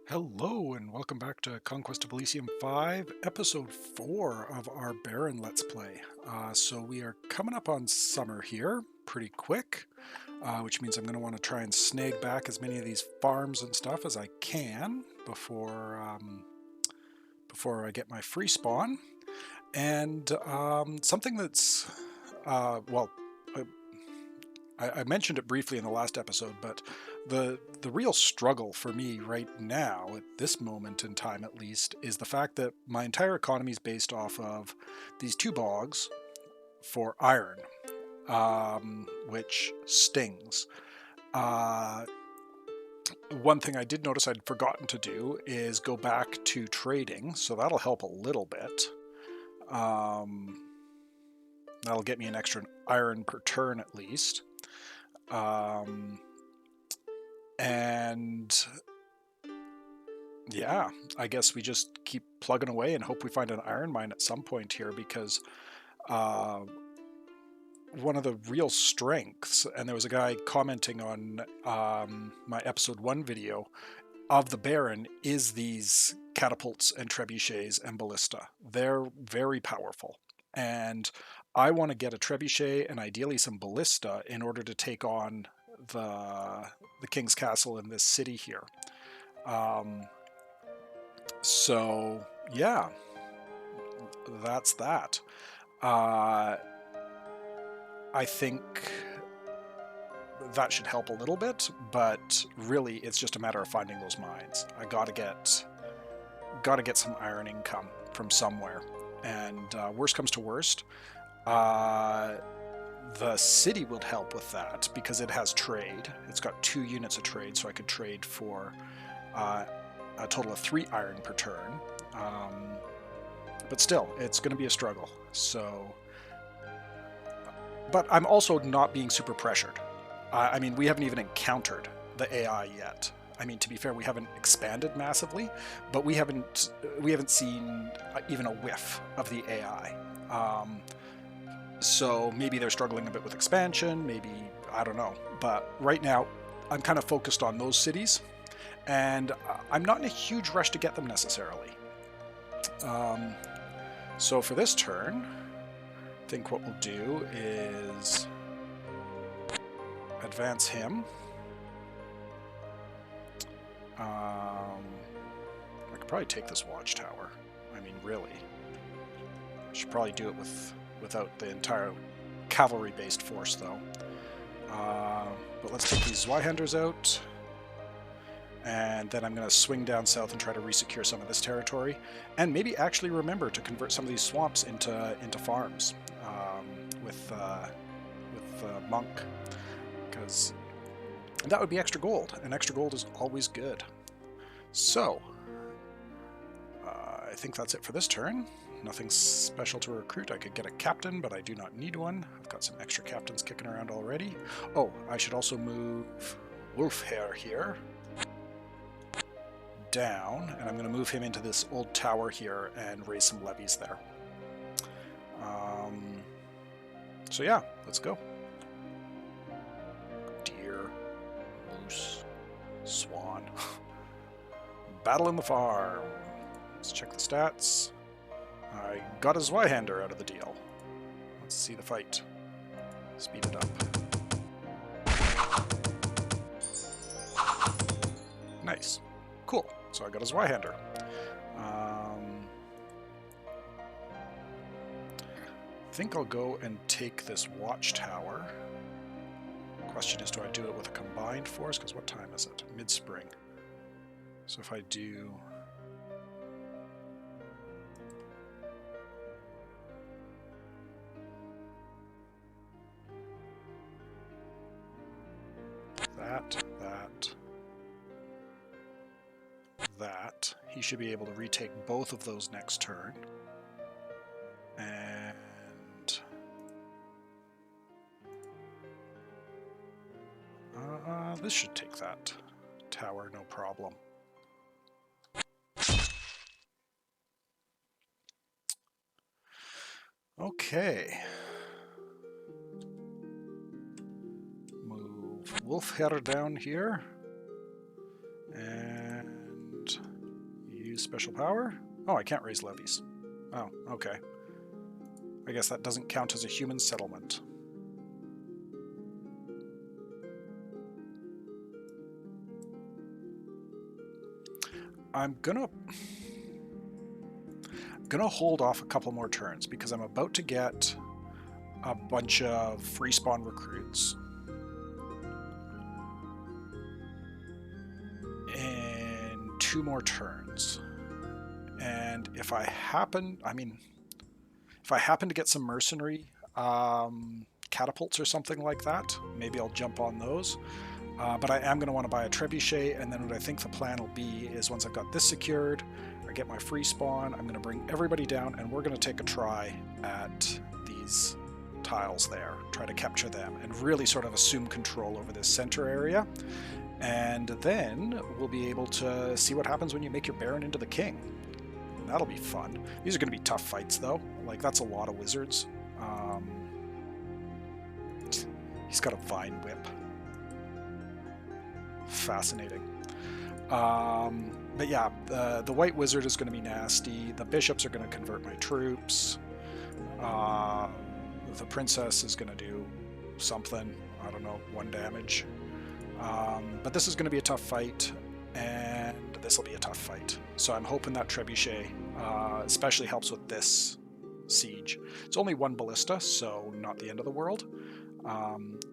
Hello and welcome back to Conquest of Elysium 5, Episode 4 of our Baron Let's Play. So we are coming up on summer here, pretty quick, which means I'm going to want to try and snag back as many of these farms and stuff as I can before I get my free spawn. And something that's, well, I mentioned it briefly in the last episode, but the real struggle for me right now, at this moment in time at least, is the fact that my entire economy is based off of these two bogs for iron, which stings. Uh, One thing I did notice I'd forgotten to do is go back to trading, so that'll help a little bit. That'll get me an extra iron per turn at least. And yeah, I guess we just keep plugging away and hope we find an iron mine at some point here, because one of the real strengths, and there was a guy commenting on my episode 1 video of the Baron, is these catapults and trebuchets and ballista. They're very powerful, and I want to get a trebuchet and ideally some ballista in order to take on the king's castle in this city here. So yeah, that's that. I think that should help a little bit, but really it's just a matter of finding those mines. I gotta get some iron income from somewhere, and worst comes to worst, the city would help with that because it has trade. It's got 2 units of trade, so I could trade for a total of 3 iron per turn. But still, it's going to be a struggle. So, but I'm also not being super pressured. I mean, we haven't even encountered the AI yet. I mean, to be fair, we haven't expanded massively, but we haven't seen even a whiff of the AI. So maybe they're struggling a bit with expansion, maybe, I don't know. But right now, I'm kind of focused on those cities, and I'm not in a huge rush to get them necessarily. So for this turn, I think what we'll do is advance him. I could probably take this watchtower. I mean, really. I should probably do it without the entire cavalry-based force, though. But let's take these Zweihanders out. And then I'm going to swing down south and try to resecure some of this territory, and maybe actually remember to convert some of these swamps into farms with Monk, because that would be extra gold, and extra gold is always good. So I think that's it for this turn. Nothing special to recruit. I could get a captain, but I do not need one. I've got some extra captains kicking around already. Oh, I should also move Wolfhair here down, and I'm going to move him into this old tower here and raise some levies there. So yeah, let's go. Deer, moose, swan. Battle in the farm. Let's check the stats. I got a Zweihander out of the deal. Let's see the fight. Speed it up. Nice. Cool. So I got a Zweihander. I think I'll go and take this watchtower. Question is, do I do it with a combined force? Because what time is it? Mid-spring. So if I do... that, he should be able to retake both of those next turn. And this should take that tower, no problem. Okay. Move Wolfhair down here. And use special power. Oh, I can't raise levies. Oh, okay. I guess that doesn't count as a human settlement. I'm gonna hold off a couple more turns because I'm about to get a bunch of free spawn recruits. In 2 more turns. And if I happen to get some mercenary catapults or something like that, maybe I'll jump on those. But I am going to want to buy a trebuchet, and then what I think the plan will be is once I've got this secured, I get my free spawn, I'm going to bring everybody down, and we're going to take a try at these tiles there, try to capture them, and really sort of assume control over this center area. And then we'll be able to see what happens when you make your Baron into the king. And that'll be fun. These are going to be tough fights, though. Like, that's a lot of wizards. He's got a vine whip. Fascinating. But yeah, the white wizard is going to be nasty. The bishops are going to convert my troops. The princess is going to do something. I don't know, 1 damage. But this is going to be a tough fight, and this will be a tough fight. So I'm hoping that trebuchet especially helps with this siege. It's only 1 ballista, so not the end of the world.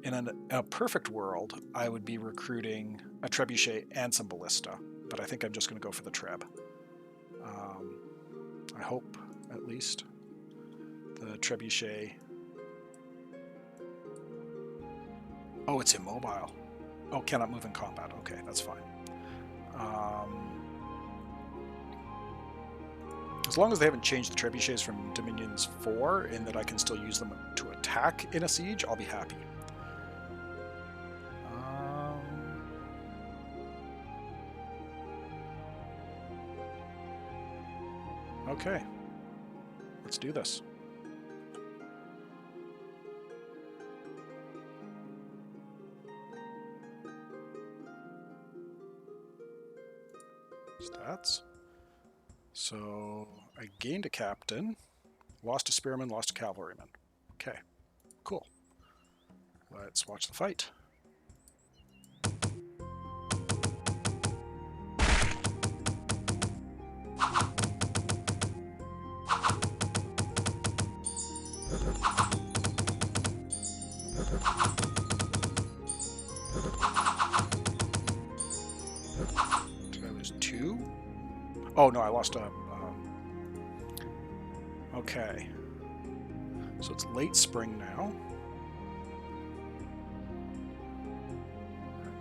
In a perfect world, I would be recruiting a trebuchet and some ballista, but I think I'm just going to go for the treb. I hope, at least. The trebuchet... Oh, it's immobile. Oh, cannot move in combat. Okay, that's fine. As long as they haven't changed the trebuchets from Dominions 4 in that I can still use them to attack in a siege, I'll be happy. Okay, let's do this. Stats. So I gained a captain, lost a spearman, lost a cavalryman. Okay, cool. Let's watch the fight. Did I lose 2? Oh no, I lost a... okay. So it's late spring now.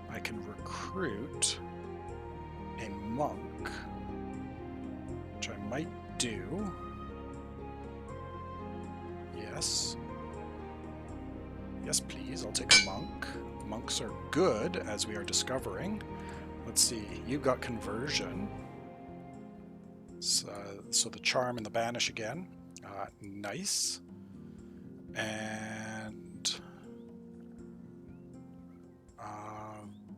I can recruit a monk, which I might do. Yes. Yes, please. I'll take a monk. Monks are good, as we are discovering. Let's see. You've got conversion. So the charm and the banish again. Nice. And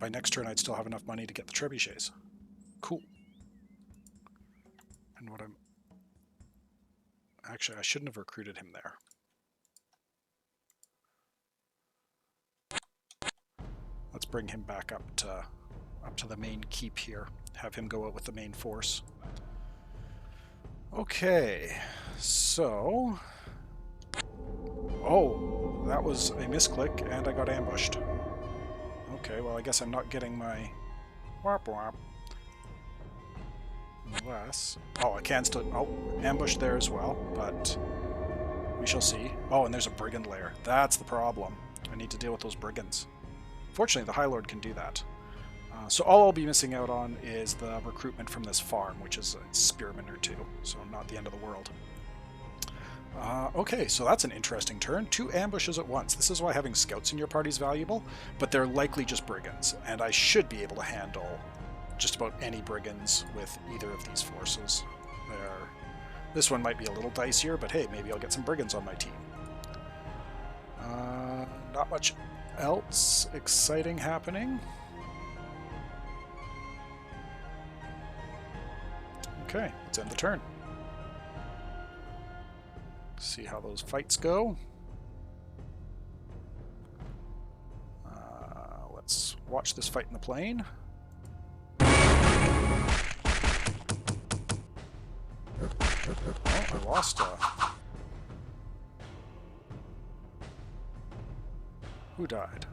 by next turn I'd still have enough money to get the trebuchets. Cool. And what I'm... Actually, I shouldn't have recruited him there. Let's bring him back up to the main keep here. Have him go out with the main force. Okay, so... Oh, that was a misclick, and I got ambushed. Okay, well, I guess I'm not getting my... Whop whop. Unless... Oh, I can still... Oh, ambush there as well, but... We shall see. Oh, and there's a brigand lair. That's the problem. I need to deal with those brigands. Fortunately, the High Lord can do that. So all I'll be missing out on is the recruitment from this farm, which is a spearman or 2, so not the end of the world. Okay, so that's an interesting turn. 2 ambushes at once. This is why having scouts in your party is valuable, but they're likely just brigands, and I should be able to handle just about any brigands with either of these forces. This one might be a little dicier, but hey, maybe I'll get some brigands on my team. Not much else exciting happening. Okay, let's end the turn. See how those fights go. Let's watch this fight in the plain. Oh, I lost Who died?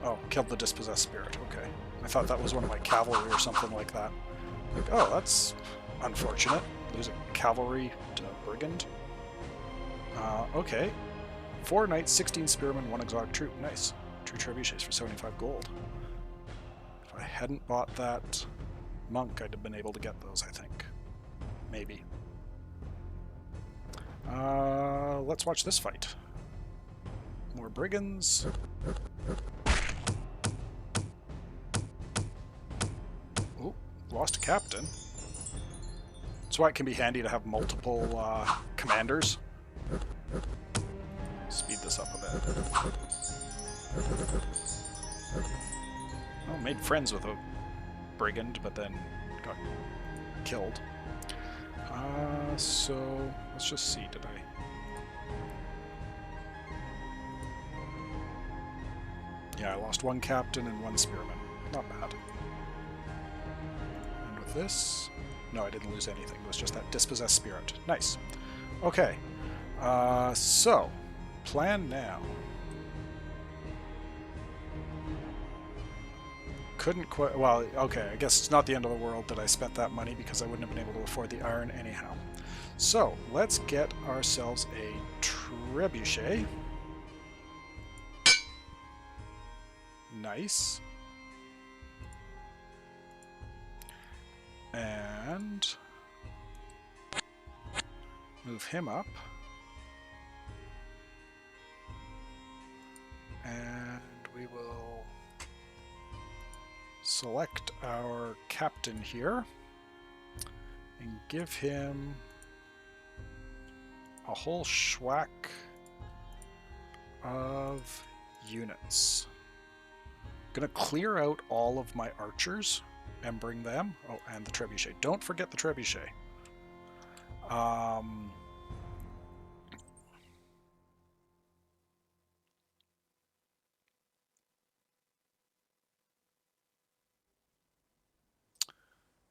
Oh, killed the dispossessed spirit. Okay. I thought that was one of my cavalry or something like that. Like, oh, that's unfortunate. Losing cavalry to brigand. Okay. 4 knights, 16 spearmen, 1 exotic troop. Nice. 2 trebuchets for 75 gold. If I hadn't bought that monk, I'd have been able to get those, I think. Maybe. Let's watch this fight. More brigands. Oh, lost a captain. That's why it can be handy to have multiple commanders. Speed this up a bit. Well, made friends with a brigand, but then got killed. So let's just see, did I... Yeah, I lost 1 captain and 1 spearman. Not bad. And with this... No, I didn't lose anything. It was just that dispossessed spirit. Nice. Okay. So, plan now. Couldn't quite... Well, okay, I guess it's not the end of the world that I spent that money because I wouldn't have been able to afford the iron anyhow. So, let's get ourselves a trebuchet. Nice. And move him up. And we will select our captain here and give him a whole schwack of units. I'm gonna clear out all of my archers and bring them. Oh, and the trebuchet. Don't forget the trebuchet.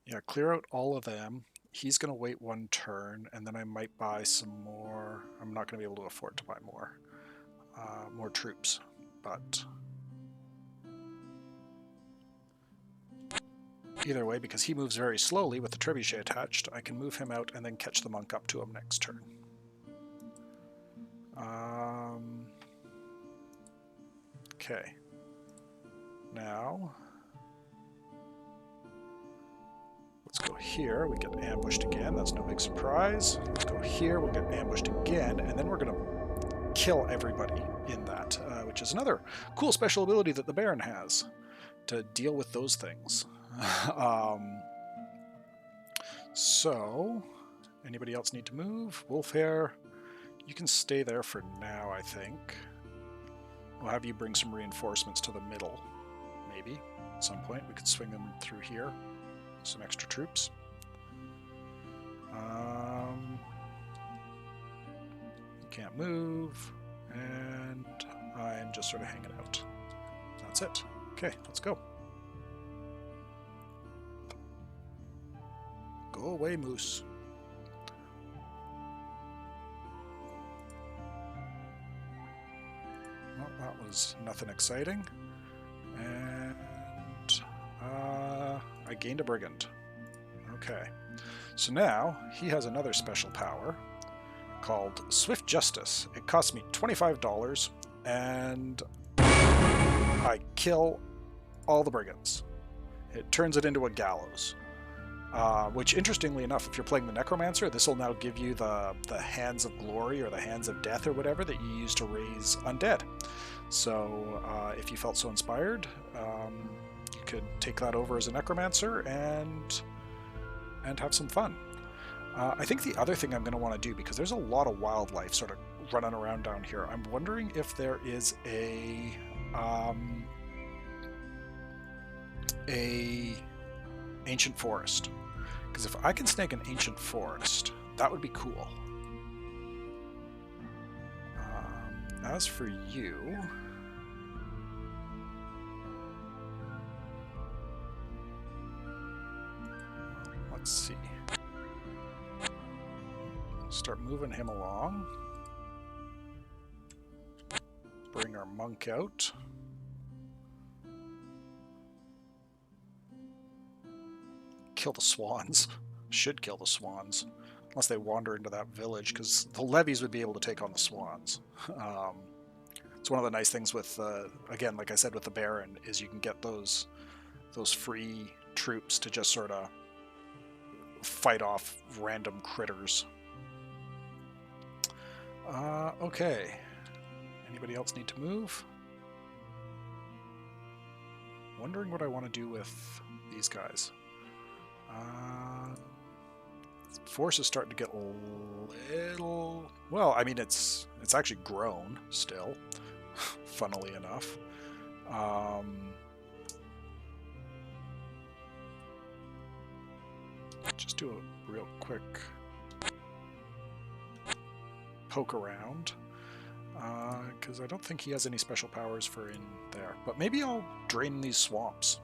Yeah, clear out all of them. He's going to wait 1 turn, and then I might buy some more. I'm not going to be able to afford to buy more troops, but either way, because he moves very slowly with the trebuchet attached, I can move him out and then catch the monk up to him next turn. Okay. Now... let's go here, we get ambushed again, that's no big surprise. Let's go here, we'll get ambushed again, and then we're going to kill everybody in that, which is another cool special ability that the Baron has, to deal with those things. So, anybody else need to move? Wolfhair, you can stay there for now, I think. We'll have you bring some reinforcements to the middle, maybe, at some point. We could swing them through here. Some extra troops. You can't move, and I'm just sort of hanging out. That's it. Okay, let's go. Go away, moose. Well, that was nothing exciting. And I gained a brigand. Okay. So now, he has another special power called Swift Justice. It costs me $25, and I kill all the brigands. It turns it into a gallows. Which, interestingly enough, if you're playing the Necromancer, this will now give you the Hands of Glory or the Hands of Death or whatever that you use to raise undead. So, if you felt so inspired, you could take that over as a Necromancer and have some fun. I think the other thing I'm going to want to do, because there's a lot of wildlife sort of running around down here, I'm wondering if there is a a ancient forest. Because if I can snag an ancient forest, that would be cool. As for you... let's see. Start moving him along. Bring our monk out. Kill the swans. Should kill the swans. Unless they wander into that village, because the levies would be able to take on the swans. It's one of the nice things with, again, like I said with the Baron, is you can get those free troops to just sort of fight off random critters. Okay. Anybody else need to move? Wondering what I want to do with these guys. Force is starting to get a little... well, I mean, it's actually grown still, funnily enough. Just do a real quick poke around, because I don't think he has any special powers for in there. But maybe I'll drain these swamps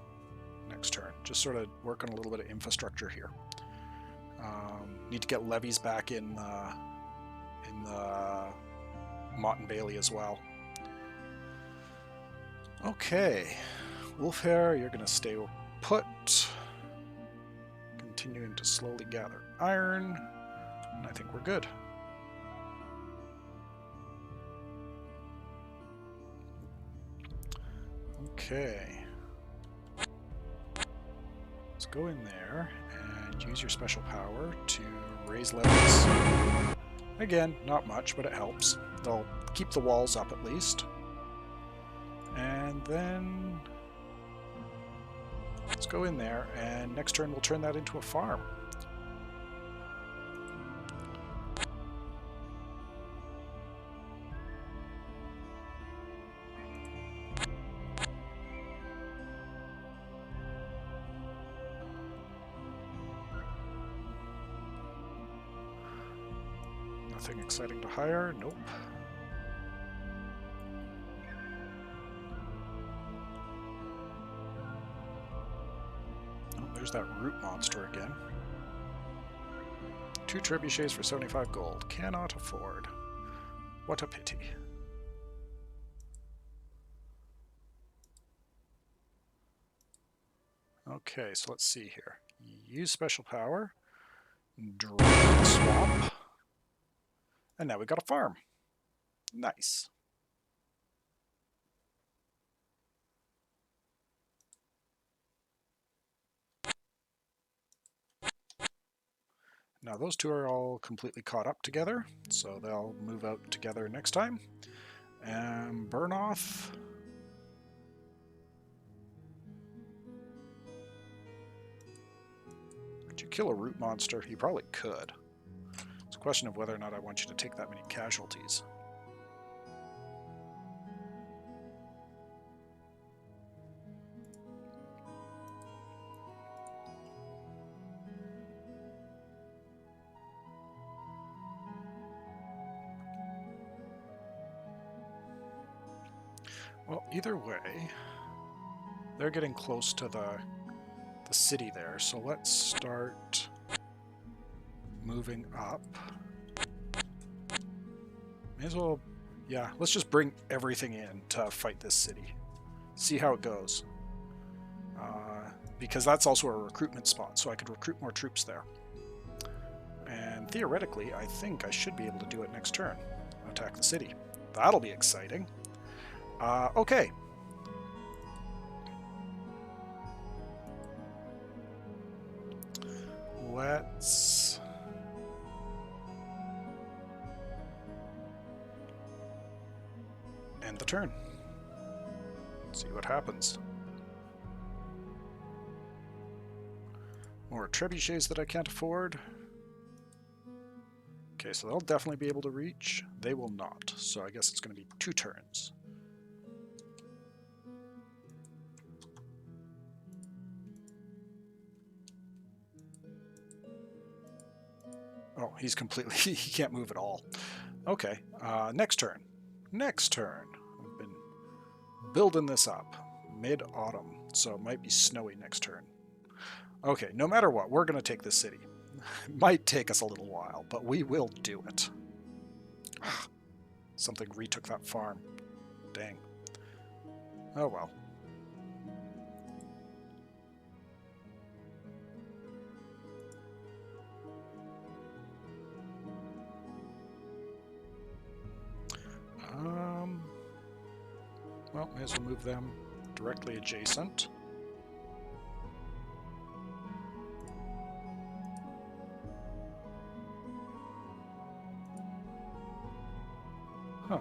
next turn. Just sort of work on a little bit of infrastructure here. Need to get levies back in the Mott and Bailey as well. Okay, Wolfhair, you're going to stay put. Continuing to slowly gather iron, and I think we're good. Okay. Let's go in there and use your special power to raise levies. Again, not much, but it helps. They'll keep the walls up at least. And then let's go in there, and next turn we'll turn that into a farm. Nothing exciting to hire? Nope. Oh, there's that root monster again. 2 trebuchets for 75 gold. Cannot afford. What a pity. Okay, so let's see here. Use special power. Drain the swamp. And now we got a farm. Nice. Now those two are all completely caught up together, so they'll move out together next time. And Burnoth. Could you kill a root monster? He probably could. It's a question of whether or not I want you to take that many casualties. Well, either way, they're getting close to the city there, so let's start moving up. May as well, yeah, let's just bring everything in to fight this city. See how it goes. Because that's also a recruitment spot, so I could recruit more troops there. And theoretically, I think I should be able to do it next turn. Attack the city. That'll be exciting. Okay. Let's end the turn. See what happens. More trebuchets that I can't afford. Okay, so they'll definitely be able to reach. They will not, so I guess it's going to be 2 turns. Oh, he's completely... he can't move at all. Okay, next turn. Next turn. I've been building this up. Mid-autumn, so it might be snowy next turn. Okay, no matter what, we're going to take this city. It might take us a little while, but we will do it. Something retook that farm. Dang. Oh well. Well, may as well move them directly adjacent. Huh.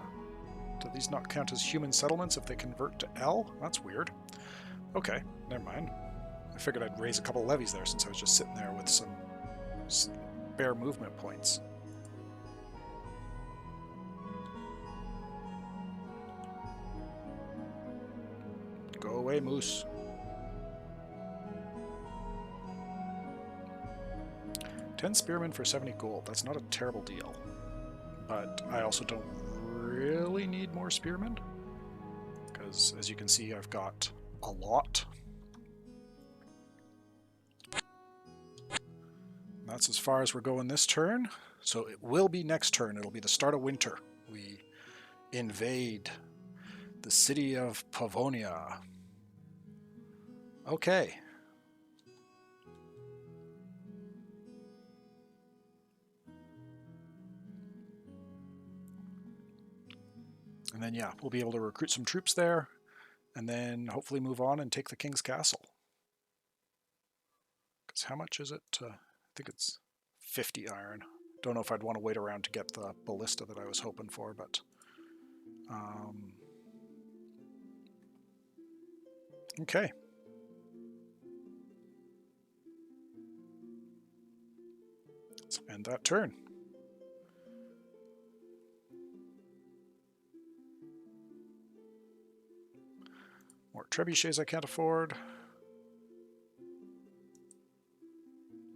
Do these not count as human settlements if they convert to L? That's weird. Okay, never mind. I figured I'd raise a couple levies there since I was just sitting there with some spare movement points. Go away, moose. $10 spearmen for 70 gold. That's not a terrible deal. But I also don't really need more spearmen. Because, as you can see, I've got a lot. That's as far as we're going this turn. So it will be next turn. It'll be the start of winter. We invade the city of Pavonia. Okay. And then, yeah, we'll be able to recruit some troops there, and then hopefully move on and take the king's castle. Because how much is it? I think it's 50 iron. Don't know if I'd want to wait around to get the ballista that I was hoping for, but... okay. Let's end that turn. More trebuchets I can't afford.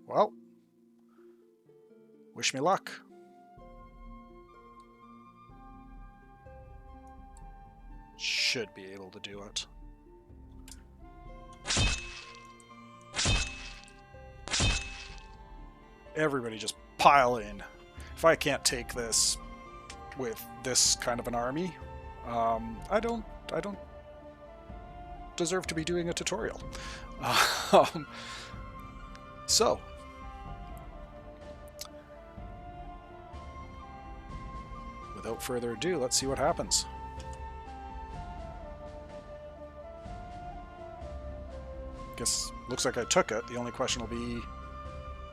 Well, wish me luck. Should be able to do it. Everybody just pile in. If I can't take this with this kind of an army, I don't deserve to be doing a tutorial. So, without further ado, let's see what happens. Guess looks like I took it. The only question will be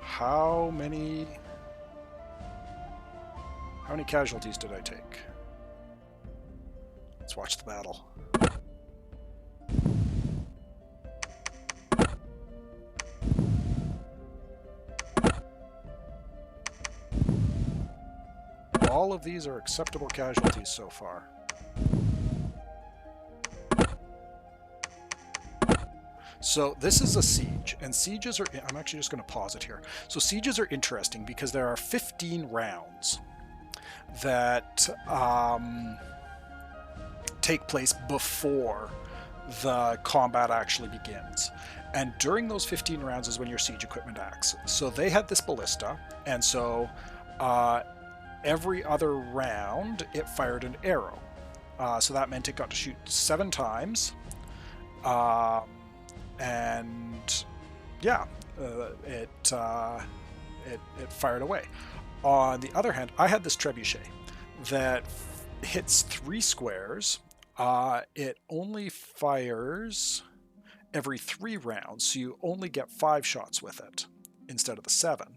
how many casualties did I take? Let's watch the battle. All of these are acceptable casualties so far. So this is a siege, and sieges are... I'm actually just going to pause it here. So sieges are interesting because there are 15 rounds that take place before the combat actually begins. And during those 15 rounds is when your siege equipment acts. So they had this ballista, and so every other round it fired an arrow. So that meant it got to shoot 7 times. And yeah, it fired away. On the other hand, I had this trebuchet that hits 3 squares. It only fires every 3 rounds, so you only get 5 shots with it instead of the 7.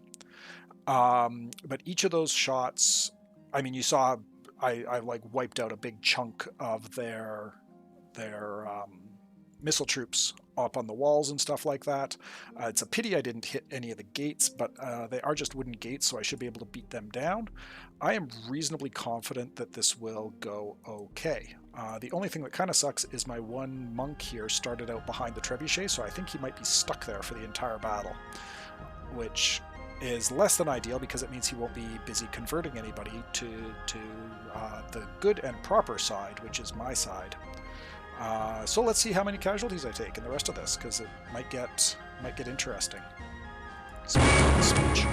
But each of those shots, I mean, you saw I like wiped out a big chunk of their missile troops up on the walls and stuff like that. It's a pity I didn't hit any of the gates, but they are just wooden gates, so I should be able to beat them down. I am reasonably confident that this will go okay. The only thing that kind of sucks is my one monk here started out behind the trebuchet, so I think he might be stuck there for the entire battle, which is less than ideal because it means he won't be busy converting anybody to the good and proper side, which is my side. So let's see how many casualties I take in the rest of this, because it might get interesting. Speech.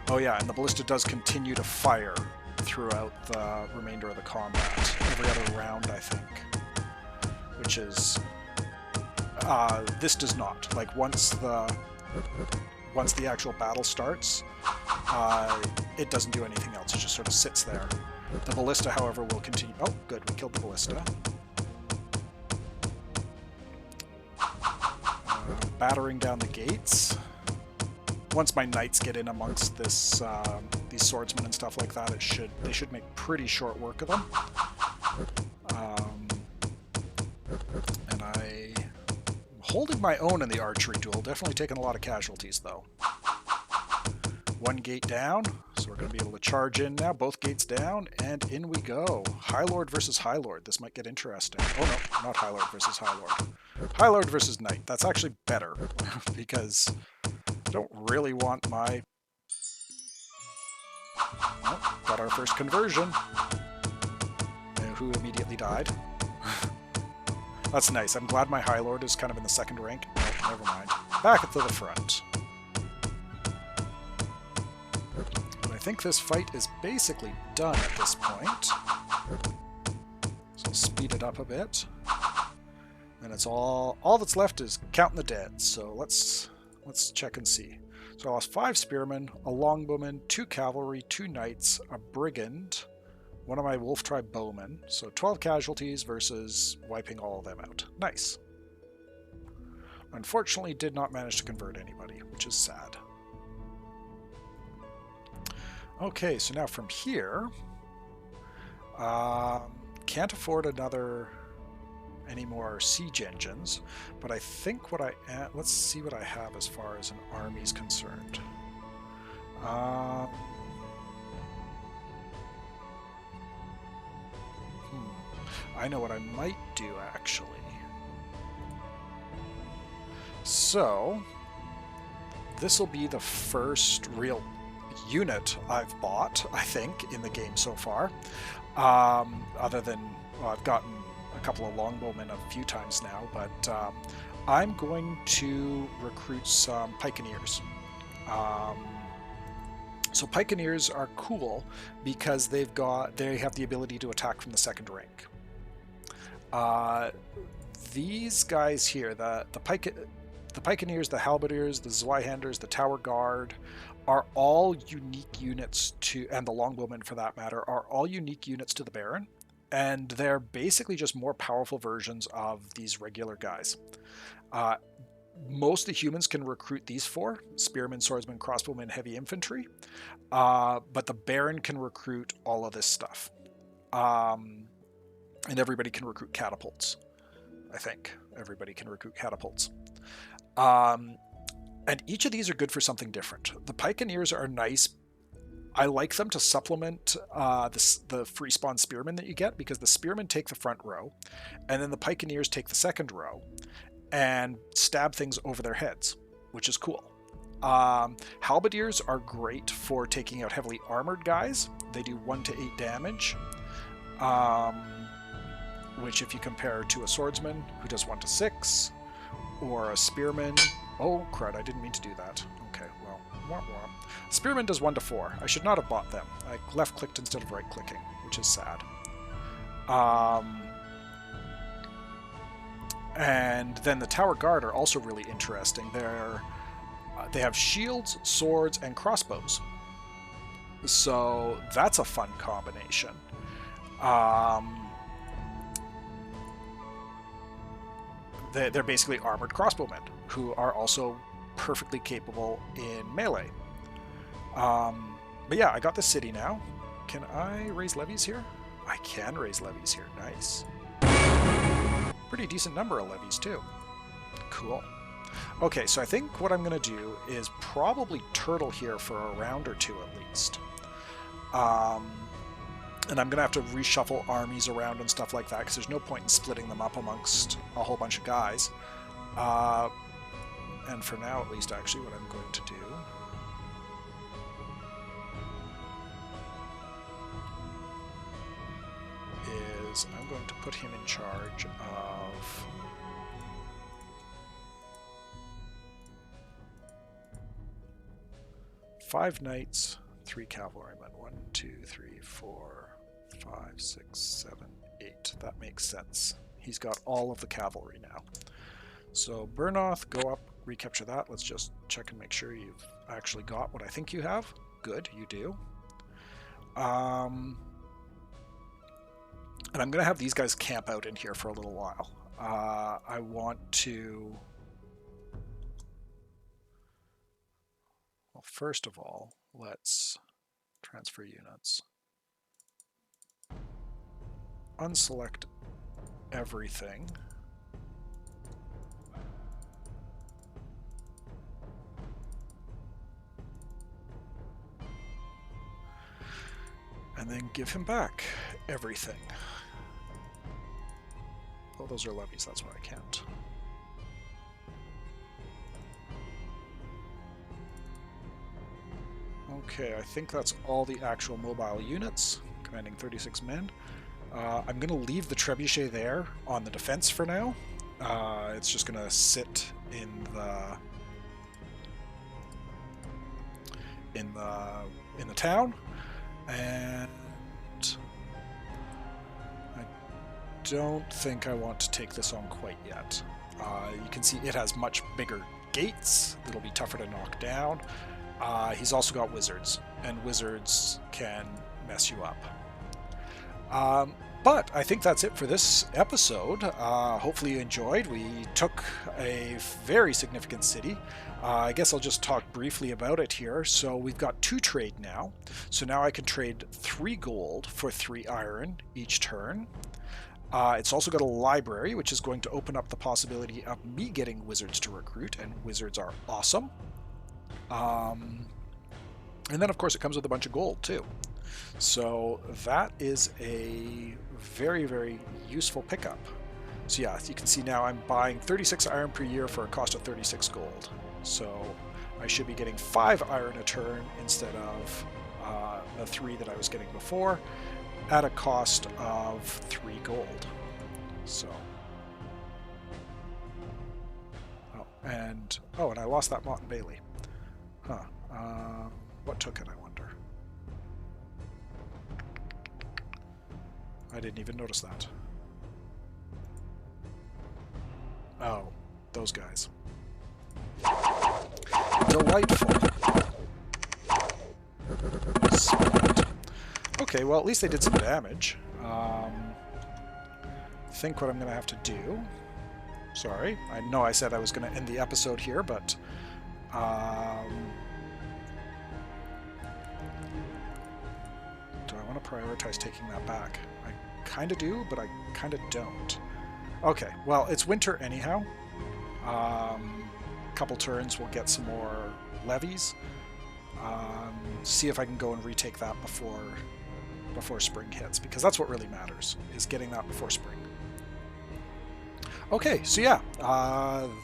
Oh yeah, and the ballista does continue to fire throughout the remainder of the combat, every other round, I think. Which is... this does not. Like, once the actual battle starts, it doesn't do anything else. It just sort of sits there. The ballista, however, will continue... Oh, good, we killed the ballista. Battering down the gates. Once my knights get in amongst this, these swordsmen and stuff like that, they should make pretty short work of them. And I'm holding my own in the archery duel. Definitely taking a lot of casualties, though. One gate down, so we're going to be able to charge in now. Both gates down, and in we go. High Lord versus High Lord. This might get interesting. Oh no, not High Lord versus High Lord. High Lord versus Knight. That's actually better, because I don't really want my... Oh, got our first conversion. Who immediately died. That's nice. I'm glad my High Lord is kind of in the second rank. Oh, never mind. Back to the front. And I think this fight is basically done at this point. So I'll speed it up a bit. And it's all that's left is counting the dead. So let's check and see. So I lost 5 spearmen, a longbowman, 2 cavalry, 2 knights, a brigand, one of my wolf tribe bowmen. So 12 casualties versus wiping all of them out. Nice. Unfortunately, did not manage to convert anybody, which is sad. Okay, so now from here, can't afford any more siege engines, but I think let's see what I have as far as an army is concerned. I know what I might do, actually. So, this will be the first real unit I've bought, I think, in the game so far. Other than, well, I've gotten a couple of longbowmen a few times now, but I'm going to recruit some pikeneers. So pikeneers are cool because they have the ability to attack from the second rank. These guys here, the pikeneers, the halberdiers, the zweihanders, the tower guard, are all unique units to, and the longbowmen for that matter, are all unique units to the Baron, and they're basically just more powerful versions of these regular guys. Most of the humans can recruit these 4, spearmen, swordsmen, crossbowmen, heavy infantry, but the Baron can recruit all of this stuff. And everybody can recruit catapults. I think everybody can recruit catapults. And each of these are good for something different. The pikeneers are nice. I like them to supplement the free spawn spearmen that you get, because the spearmen take the front row, and then the pikeneers take the second row and stab things over their heads, which is cool. Halberdiers are great for taking out heavily armored guys. They do 1 to 8 damage. Which, if you compare to a swordsman who does 1 to 6, or a spearman... Oh, crud, I didn't mean to do that. Okay, well, wah wah. Spearman does 1 to 4. I should not have bought them. I left-clicked instead of right-clicking, which is sad. And then the Tower Guard are also really interesting. They have shields, swords, and crossbows. So that's a fun combination. They're basically armored crossbowmen who are also perfectly capable in melee. But yeah, I got the city now. Can I raise levies here? I can raise levies here. Nice. Pretty decent number of levies too. Cool. Okay, so I think what I'm going to do is probably turtle here for a round or two at least. And I'm going to have to reshuffle armies around and stuff like that, because there's no point in splitting them up amongst a whole bunch of guys. And for now, at least, actually, what I'm going to do is I'm going to put him in charge of five knights, 3 cavalrymen. 1, 2, 3, 4, 5, 6, 7, 8. That makes sense. He's got all of the cavalry now. So Bernoth, go up, recapture that. Let's just check and make sure you've actually got what I think you have. Good, you do. And I'm going to have these guys camp out in here for a little while. I want to... Well, first of all, let's transfer units. Unselect everything. And then give him back everything. Oh, those are levies, that's why I can't. Okay, I think that's all the actual mobile units, commanding 36 men. I'm going to leave the trebuchet there on the defense for now. It's just going to sit in the town, and I don't think I want to take this on quite yet. You can see it has much bigger gates that'll be tougher to knock down. He's also got wizards, and wizards can mess you up. But I think that's it for this episode. Hopefully you enjoyed. We took a very significant city. I guess I'll just talk briefly about it here. So we've got 2 trade now. So now I can trade 3 gold for 3 iron each turn. It's also got a library, which is going to open up the possibility of me getting wizards to recruit, and wizards are awesome. And then, of course, it comes with a bunch of gold, too. So that is a very, very useful pickup. So yeah, you can see now I'm buying 36 iron per year for a cost of 36 gold. So I should be getting 5 iron a turn instead of the 3 that I was getting before, at a cost of 3 gold. So... and I lost that Mott and Bailey. Huh. What took it, I wonder? I didn't even notice that. Oh, those guys. Delightful. Smart. Okay, well, at least they did some damage. I think what I'm going to have to do... Sorry, I know I said I was going to end the episode here, but... do I want to prioritize taking that back? I kind of do, but I kind of don't. Okay, well, it's winter anyhow. Couple turns, we'll get some more levies. See if I can go and retake that before spring hits, because that's what really matters, is getting that before spring. Okay, so yeah,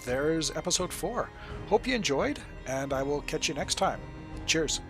there's episode 4. Hope you enjoyed, and I will catch you next time. Cheers.